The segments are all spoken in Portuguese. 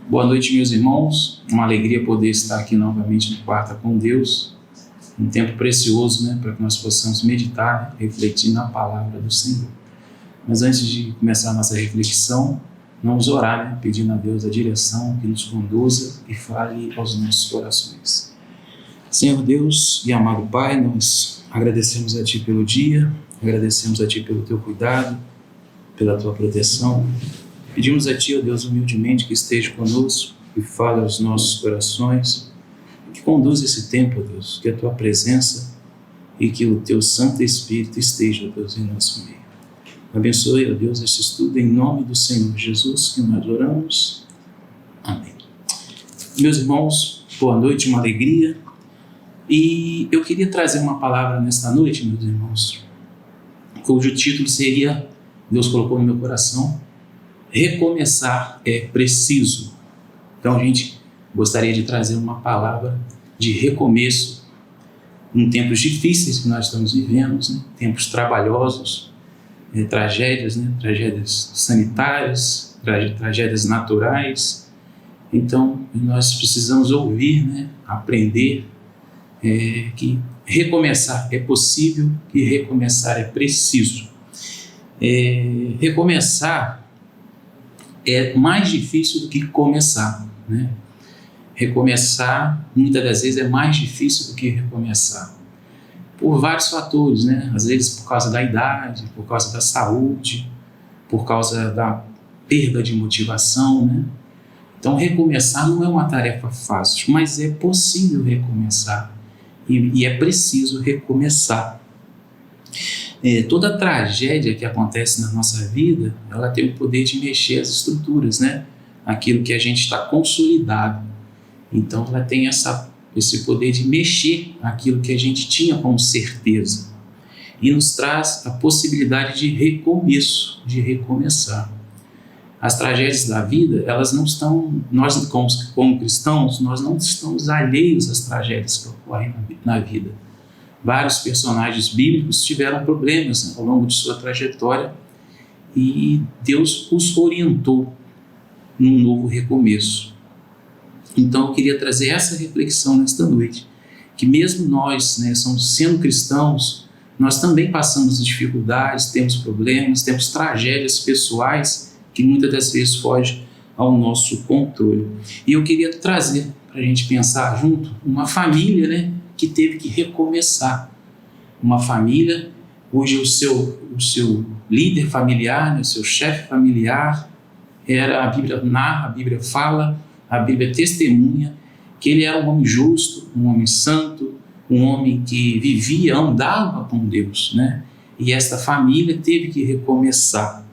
Boa noite, meus irmãos. Uma alegria poder estar aqui novamente no Quarta com Deus. Um tempo precioso, para que nós possamos meditar, refletir na palavra do Senhor. Mas antes de começar a nossa reflexão, vamos orar, pedindo a Deus a direção que nos conduza e fale aos nossos corações. Senhor Deus e amado Pai, nós agradecemos a Ti pelo dia, agradecemos a Ti pelo Teu cuidado, pela Tua proteção. Pedimos a Ti, ó Deus, humildemente que esteja conosco, que fale aos nossos corações, que conduza esse tempo, ó Deus, que a Tua presença e que o Teu Santo Espírito esteja, ó Deus, em nosso meio. Abençoe, ó Deus, esse estudo em nome do Senhor Jesus, que nós oramos. Amém. Meus irmãos, boa noite, uma alegria. E eu queria trazer uma palavra nesta noite, meus irmãos, cujo título seria, Deus colocou no meu coração, recomeçar é preciso. Então a gente gostaria de trazer uma palavra de recomeço em tempos difíceis que nós estamos vivendo, tempos trabalhosos, tragédias sanitárias, tragédias naturais. Então nós precisamos ouvir, aprender que recomeçar é possível, que recomeçar é preciso. Recomeçar é mais difícil do que começar, Recomeçar, muitas das vezes, é mais difícil do que recomeçar. Por vários fatores, Às vezes por causa da idade, por causa da saúde, por causa da perda de motivação, Então, recomeçar não é uma tarefa fácil, mas é possível recomeçar. E é preciso recomeçar. Toda tragédia que acontece na nossa vida, ela tem o poder de mexer as estruturas, Aquilo que a gente está consolidado. Então ela tem esse poder de mexer aquilo que a gente tinha como certeza. E nos traz a possibilidade de recomeço, de recomeçar. As tragédias da vida, elas não estão, nós como cristãos, nós não estamos alheios às tragédias que ocorrem na vida. Vários personagens bíblicos tiveram problemas ao longo de sua trajetória e Deus os orientou num novo recomeço. Então eu queria trazer essa reflexão nesta noite, que mesmo nós, sendo cristãos, nós também passamos dificuldades, temos problemas, temos tragédias pessoais que muitas das vezes fogem ao nosso controle. E eu queria trazer para a gente pensar junto uma família, que teve que recomeçar. Uma família cujo o seu líder familiar, o seu chefe familiar, a Bíblia narra, a Bíblia fala, a Bíblia testemunha que ele era um homem justo, um homem santo, um homem que vivia, andava com Deus, E esta família teve que recomeçar.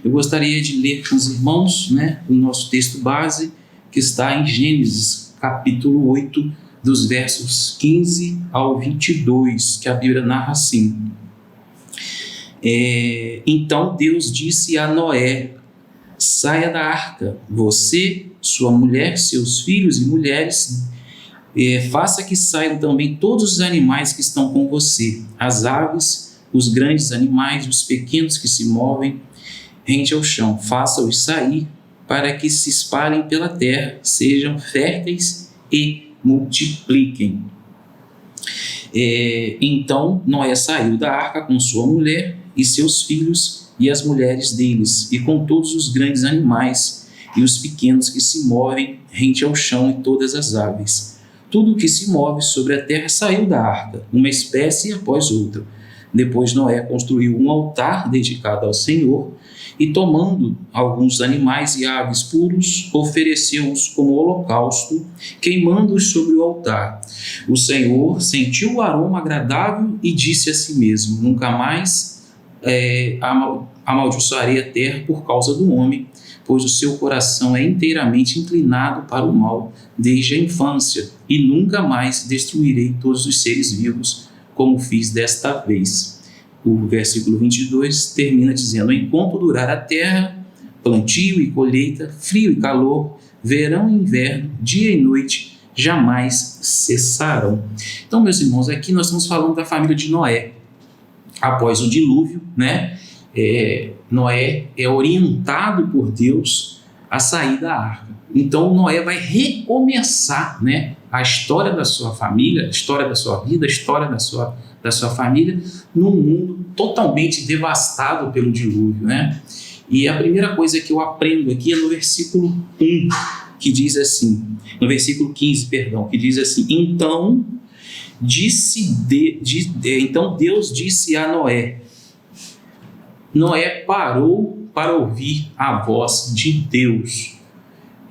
Eu gostaria de ler com os irmãos, o nosso texto base, que está em Gênesis, capítulo 8, dos versos 15 ao 22, que a Bíblia narra assim. Então Deus disse a Noé: saia da arca, você, sua mulher, seus filhos e mulheres, faça que saiam também todos os animais que estão com você, as aves, os grandes animais, os pequenos que se movem rente ao chão. Faça-os sair para que se espalhem pela terra, sejam férteis e multipliquem. Então Noé saiu da arca com sua mulher e seus filhos e as mulheres deles, e com todos os grandes animais e os pequenos que se movem rente ao chão e todas as aves. Tudo o que se move sobre a terra saiu da arca, uma espécie após outra. Depois Noé construiu um altar dedicado ao Senhor e, tomando alguns animais e aves puros, ofereceu-os como holocausto, queimando-os sobre o altar. O Senhor sentiu o aroma agradável e disse a si mesmo: nunca mais amaldiçoarei a terra por causa do homem, pois o seu coração é inteiramente inclinado para o mal desde a infância, e nunca mais destruirei todos os seres vivos como fiz desta vez. O versículo 22 termina dizendo: enquanto durar a terra, plantio e colheita, frio e calor, verão e inverno, dia e noite, jamais cessarão. Então, meus irmãos, aqui nós estamos falando da família de Noé. Após o dilúvio, Noé é orientado por Deus a sair da arca. Então Noé vai recomeçar, né, a história da sua família, a história da sua vida, a história da sua família, num mundo totalmente devastado pelo dilúvio, né? E a primeira coisa que eu aprendo aqui é no versículo 1, que diz assim, no versículo 15, perdão, que diz assim: então Deus disse a Noé. Noé parou para ouvir a voz de Deus.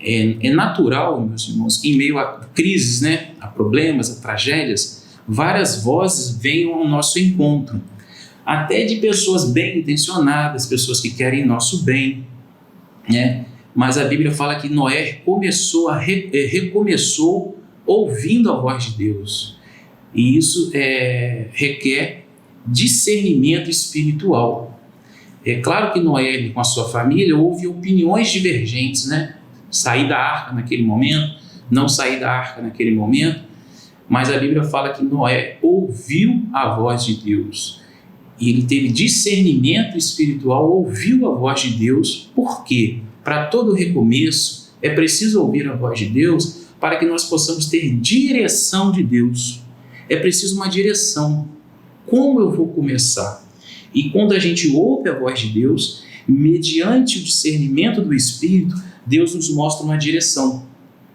É natural, meus irmãos, que em meio a crises, né, a problemas, a tragédias, várias vozes venham ao nosso encontro. Até de pessoas bem intencionadas, pessoas que querem nosso bem, né? Mas a Bíblia fala que Noé recomeçou ouvindo a voz de Deus. E isso requer discernimento espiritual. É claro que Noé, com a sua família, houve opiniões divergentes, né? Sair da arca naquele momento, não sair da arca naquele momento, mas a Bíblia fala que Noé ouviu a voz de Deus. E ele teve discernimento espiritual, ouviu a voz de Deus. Por quê? Para todo recomeço, é preciso ouvir a voz de Deus para que nós possamos ter direção de Deus. É preciso uma direção. Como eu vou começar? E quando a gente ouve a voz de Deus, mediante o discernimento do Espírito, Deus nos mostra uma direção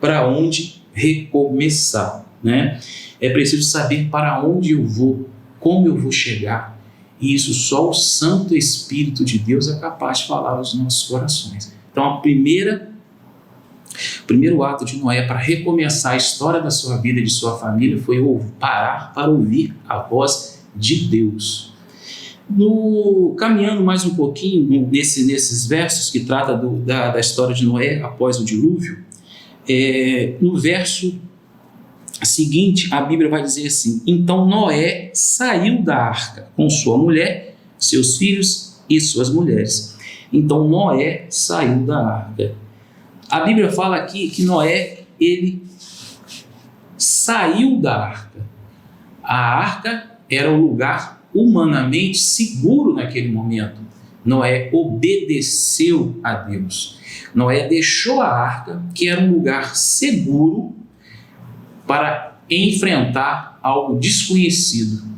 para onde recomeçar, né? É preciso saber para onde eu vou, como eu vou chegar. E isso só o Santo Espírito de Deus é capaz de falar aos nossos corações. Então, o primeiro ato de Noé para recomeçar a história da sua vida e de sua família foi parar para ouvir a voz de Deus. Caminhando mais um pouquinho nesses versos que trata da história de Noé após o dilúvio, no verso seguinte a Bíblia vai dizer assim: então Noé saiu da arca com sua mulher, seus filhos e suas mulheres. Então Noé saiu da arca. A Bíblia fala aqui que Noé, ele saiu da arca. A arca era o lugar humanamente seguro naquele momento. Noé obedeceu a Deus. Noé deixou a arca, que era um lugar seguro, para enfrentar algo desconhecido.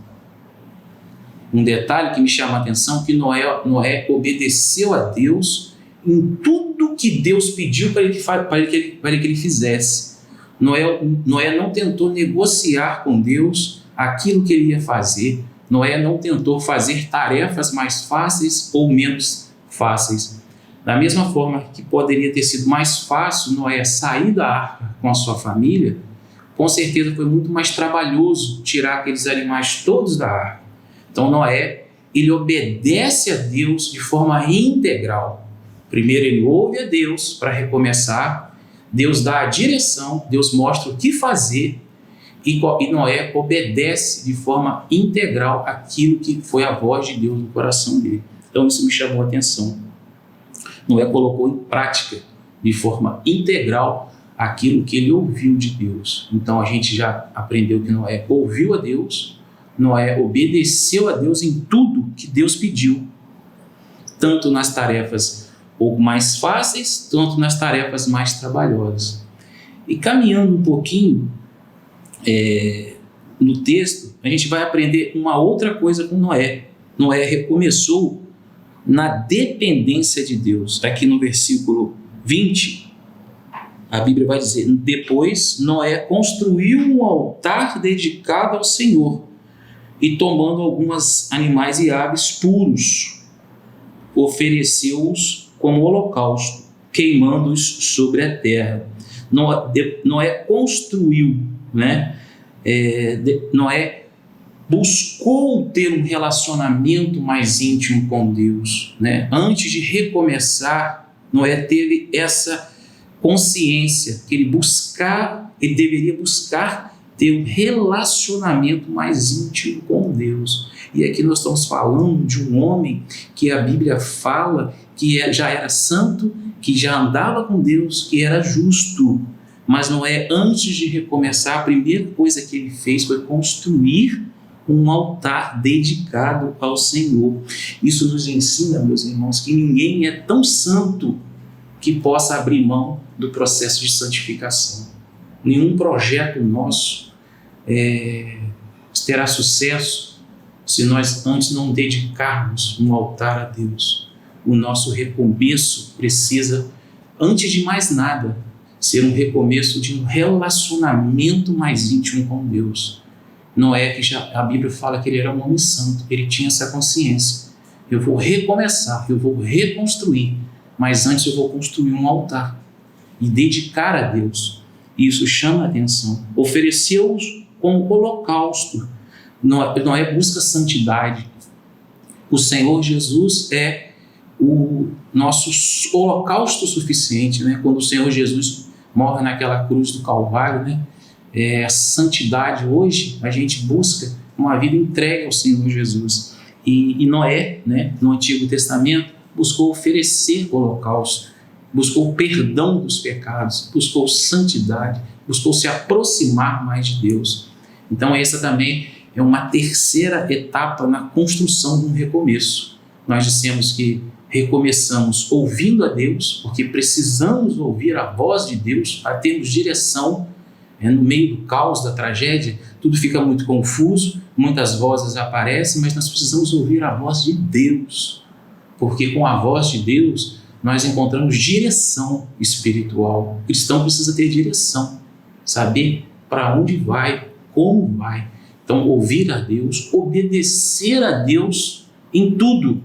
Um detalhe que me chama a atenção é que Noé obedeceu a Deus em tudo que Deus pediu para que ele fizesse. Noé não tentou negociar com Deus aquilo que ele ia fazer. Noé não tentou fazer tarefas mais fáceis ou menos fáceis. Da mesma forma que poderia ter sido mais fácil Noé sair da arca com a sua família, com certeza foi muito mais trabalhoso tirar aqueles animais todos da arca. Então Noé, ele obedece a Deus de forma integral. Primeiro ele ouve a Deus para recomeçar, Deus dá a direção, Deus mostra o que fazer, e Noé obedece de forma integral aquilo que foi a voz de Deus no coração dele. Então isso me chamou a atenção. Noé colocou em prática de forma integral aquilo que ele ouviu de Deus. Então a gente já aprendeu que Noé ouviu a Deus, Noé obedeceu a Deus em tudo que Deus pediu, tanto nas tarefas pouco mais fáceis, tanto nas tarefas mais trabalhosas. E caminhando um pouquinho no texto, a gente vai aprender uma outra coisa com Noé. Noé recomeçou na dependência de Deus. Aqui no versículo 20, a Bíblia vai dizer: depois Noé construiu um altar dedicado ao Senhor e, tomando alguns animais e aves puros, ofereceu-os como holocausto, queimando-os sobre a terra. Noé construiu, né? Noé buscou ter um relacionamento mais íntimo com Deus, né? Antes de recomeçar, Noé teve essa consciência que ele deveria buscar ter um relacionamento mais íntimo com Deus. E aqui nós estamos falando de um homem que a Bíblia fala que já era santo, que já andava com Deus, que era justo. Mas Noé, antes de recomeçar, a primeira coisa que ele fez foi construir um altar dedicado ao Senhor. Isso nos ensina, meus irmãos, que ninguém é tão santo que possa abrir mão do processo de santificação. Nenhum projeto nosso terá sucesso se nós antes não dedicarmos um altar a Deus. O nosso recomeço precisa, antes de mais nada, ser um recomeço de um relacionamento mais íntimo com Deus. Noé, que já a Bíblia fala que ele era um homem santo, ele tinha essa consciência. Eu vou recomeçar, eu vou reconstruir, mas antes eu vou construir um altar e dedicar a Deus. Isso chama a atenção. Ofereceu-os como holocausto. Noé busca santidade. O Senhor Jesus é o nosso holocausto suficiente, né? Quando o Senhor Jesus morre naquela cruz do Calvário, né? A santidade hoje a gente busca uma vida entregue ao Senhor Jesus. E Noé, né, no Antigo Testamento, buscou oferecer holocausto, buscou o perdão dos pecados, buscou santidade, buscou se aproximar mais de Deus. Então essa também é uma terceira etapa na construção de um recomeço. Nós dissemos que recomeçamos ouvindo a Deus, porque precisamos ouvir a voz de Deus para termos direção. No meio do caos, da tragédia, tudo fica muito confuso, muitas vozes aparecem, mas nós precisamos ouvir a voz de Deus, porque com a voz de Deus nós encontramos direção espiritual. O cristão precisa ter direção, saber para onde vai, como vai. Então, ouvir a Deus, obedecer a Deus em tudo.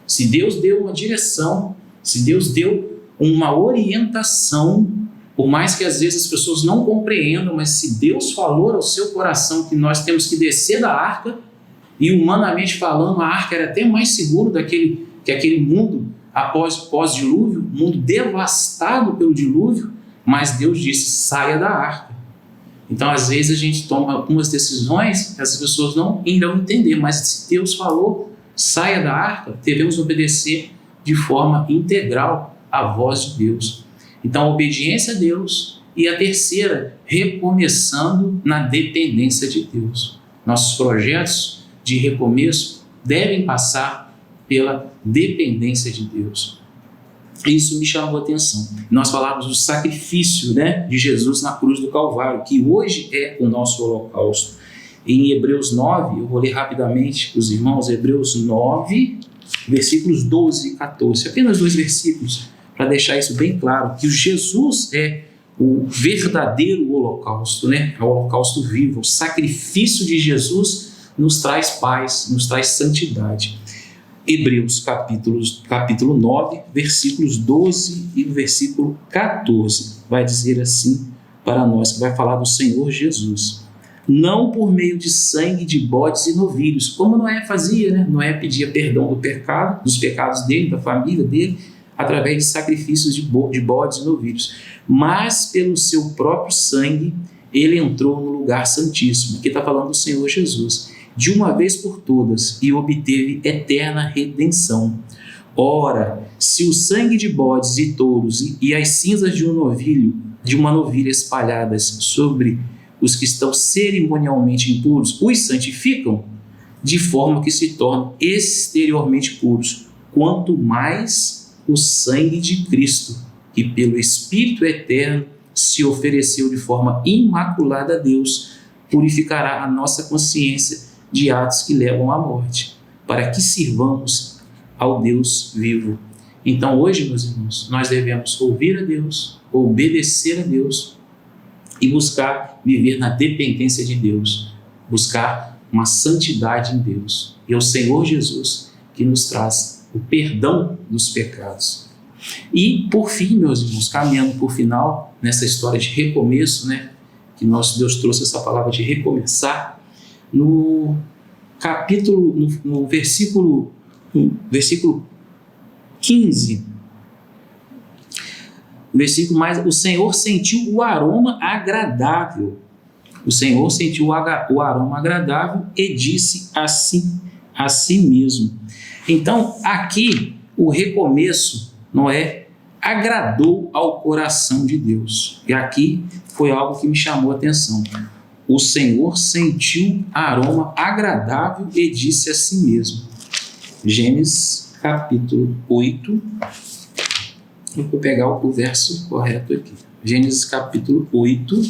Se Deus deu uma direção, se Deus deu uma orientação, por mais que às vezes as pessoas não compreendam, mas se Deus falou ao seu coração que nós temos que descer da arca, e humanamente falando, a arca era até mais seguro que aquele mundo pós-dilúvio, mundo devastado pelo dilúvio, mas Deus disse, saia da arca. Então às vezes a gente toma algumas decisões que as pessoas não irão entender, mas se Deus falou, saia da arca, devemos obedecer de forma integral à voz de Deus. Então, a obediência a Deus, e a terceira, recomeçando na dependência de Deus. Nossos projetos de recomeço devem passar pela dependência de Deus. Isso me chamou a atenção. Nós falávamos do sacrifício, né, de Jesus na cruz do Calvário, que hoje é o nosso holocausto. Em Hebreus 9, eu vou ler rapidamente para os irmãos, Hebreus 9, versículos 12 e 14, apenas 2 versículos, para deixar isso bem claro, que o Jesus é o verdadeiro holocausto, né? É o holocausto vivo. O sacrifício de Jesus nos traz paz, nos traz santidade. Hebreus capítulo 9, versículos 12 e versículo 14, vai dizer assim para nós, que vai falar do Senhor Jesus. Não por meio de sangue de bodes e novilhos, como Noé fazia, né? Noé pedia perdão do pecado, dos pecados dele, da família dele, através de sacrifícios de bodes e novilhos, mas pelo seu próprio sangue ele entrou no lugar santíssimo. Aqui está falando do Senhor Jesus, de uma vez por todas, e obteve eterna redenção. Ora, se o sangue de bodes e touros e as cinzas de uma novilha espalhadas sobre os que estão cerimonialmente impuros os santificam, de forma que se tornam exteriormente puros, quanto mais o sangue de Cristo, que pelo Espírito eterno se ofereceu de forma imaculada a Deus, purificará a nossa consciência de atos que levam à morte, para que sirvamos ao Deus vivo. Então hoje, meus irmãos, nós devemos ouvir a Deus, obedecer a Deus e buscar viver na dependência de Deus, buscar uma santidade em Deus. E é o Senhor Jesus que nos traz o perdão dos pecados. E, por fim, meus irmãos, caminhando por final, nessa história de recomeço, né, que Deus trouxe essa palavra de recomeçar, no versículo 15, o Senhor sentiu o aroma agradável. O Senhor sentiu o aroma agradável e disse assim a si mesmo. Então, aqui, o recomeço, Noé agradou ao coração de Deus. E aqui foi algo que me chamou a atenção. O Senhor sentiu aroma agradável e disse a si mesmo. Gênesis capítulo 8, Eu vou pegar o verso correto aqui. Gênesis capítulo 8.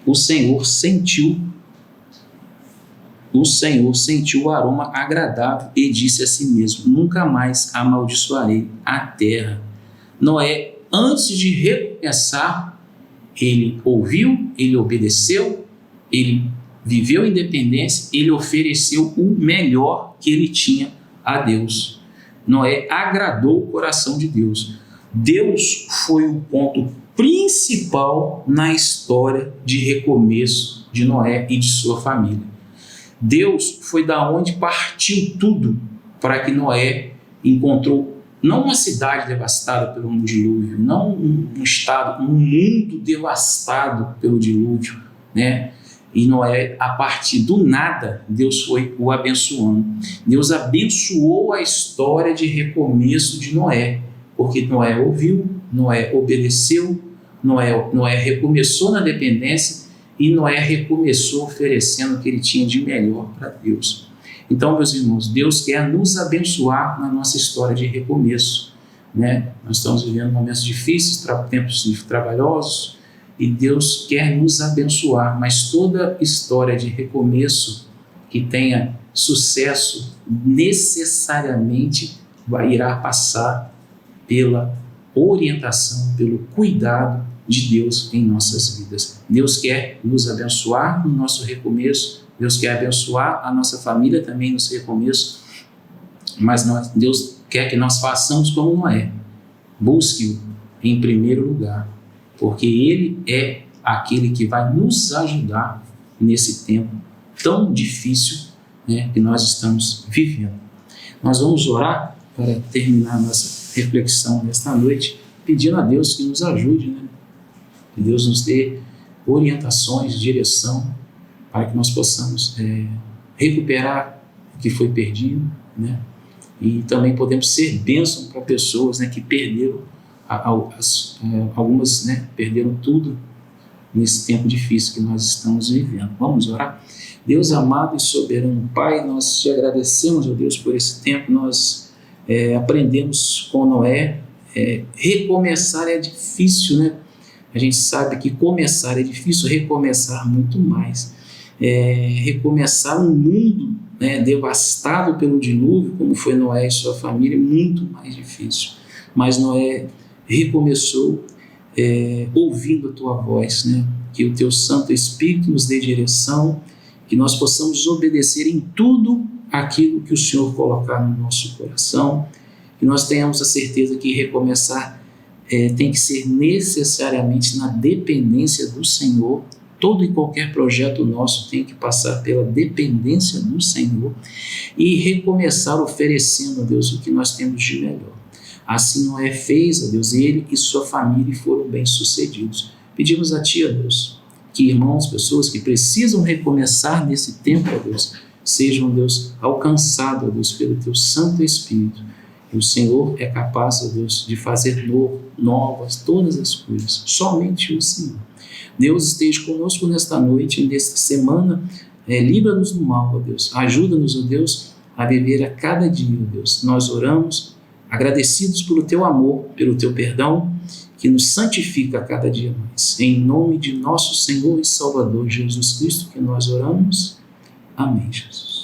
O Senhor sentiu o aroma agradável e disse a si mesmo: nunca mais amaldiçoarei a terra. Noé, antes de recomeçar, ele ouviu, ele obedeceu, ele viveu independência, ele ofereceu o melhor que ele tinha a Deus. Noé agradou o coração de Deus. Deus foi o ponto principal na história de recomeço de Noé e de sua família. Deus foi da onde partiu tudo para que Noé encontrou não uma cidade devastada pelo dilúvio, não um estado, um mundo devastado pelo dilúvio, né? E Noé, a partir do nada, Deus foi o abençoando. Deus abençoou a história de recomeço de Noé, porque Noé ouviu, Noé obedeceu, Noé recomeçou na dependência e Noé recomeçou oferecendo o que ele tinha de melhor para Deus. Então, meus irmãos, Deus quer nos abençoar na nossa história de recomeço, né? Nós estamos vivendo momentos difíceis, tempos trabalhosos, e Deus quer nos abençoar, mas toda história de recomeço que tenha sucesso necessariamente irá passar pela orientação, pelo cuidado de Deus em nossas vidas. Deus quer nos abençoar no nosso recomeço, Deus quer abençoar a nossa família também no recomeço, mas Deus quer que nós façamos como Noé. Busque-o em primeiro lugar, porque Ele é aquele que vai nos ajudar nesse tempo tão difícil, né, que nós estamos vivendo. Nós vamos orar para terminar a nossa reflexão nesta noite, pedindo a Deus que nos ajude, né? Que Deus nos dê orientações, direção, para que nós possamos recuperar o que foi perdido, né? E também podemos ser bênção para pessoas, né, que perderam, algumas, né, perderam tudo nesse tempo difícil que nós estamos vivendo. Vamos orar? Deus amado e soberano Pai, nós te agradecemos, ó Deus, por esse tempo. Nós aprendemos com Noé, recomeçar é difícil, né? A gente sabe que começar é difícil, recomeçar muito mais. Recomeçar um mundo, né, devastado pelo dilúvio, como foi Noé e sua família, é muito mais difícil. Mas Noé recomeçou ouvindo a tua voz, né? Que o teu Santo Espírito nos dê direção, que nós possamos obedecer em tudo aquilo que o Senhor colocar no nosso coração, que nós tenhamos a certeza que recomeçar tem que ser necessariamente na dependência do Senhor. Todo e qualquer projeto nosso tem que passar pela dependência do Senhor e recomeçar oferecendo a Deus o que nós temos de melhor. Assim Noé fez, ó Deus, ele e sua família foram bem-sucedidos. Pedimos a Ti, ó Deus, que irmãos, pessoas que precisam recomeçar nesse tempo, ó Deus, sejam, ó Deus, alcançados, ó Deus, pelo Teu Santo Espírito. E o Senhor é capaz, ó Deus, de fazer novas todas as coisas. Somente o Senhor. Deus esteja conosco nesta noite, nesta semana. Livra-nos do mal, ó Deus. Ajuda-nos, ó Deus, a viver a cada dia, ó Deus. Nós oramos, agradecidos pelo Teu amor, pelo Teu perdão, que nos santifica a cada dia mais. Em nome de nosso Senhor e Salvador Jesus Cristo que nós oramos. Amém, Jesus.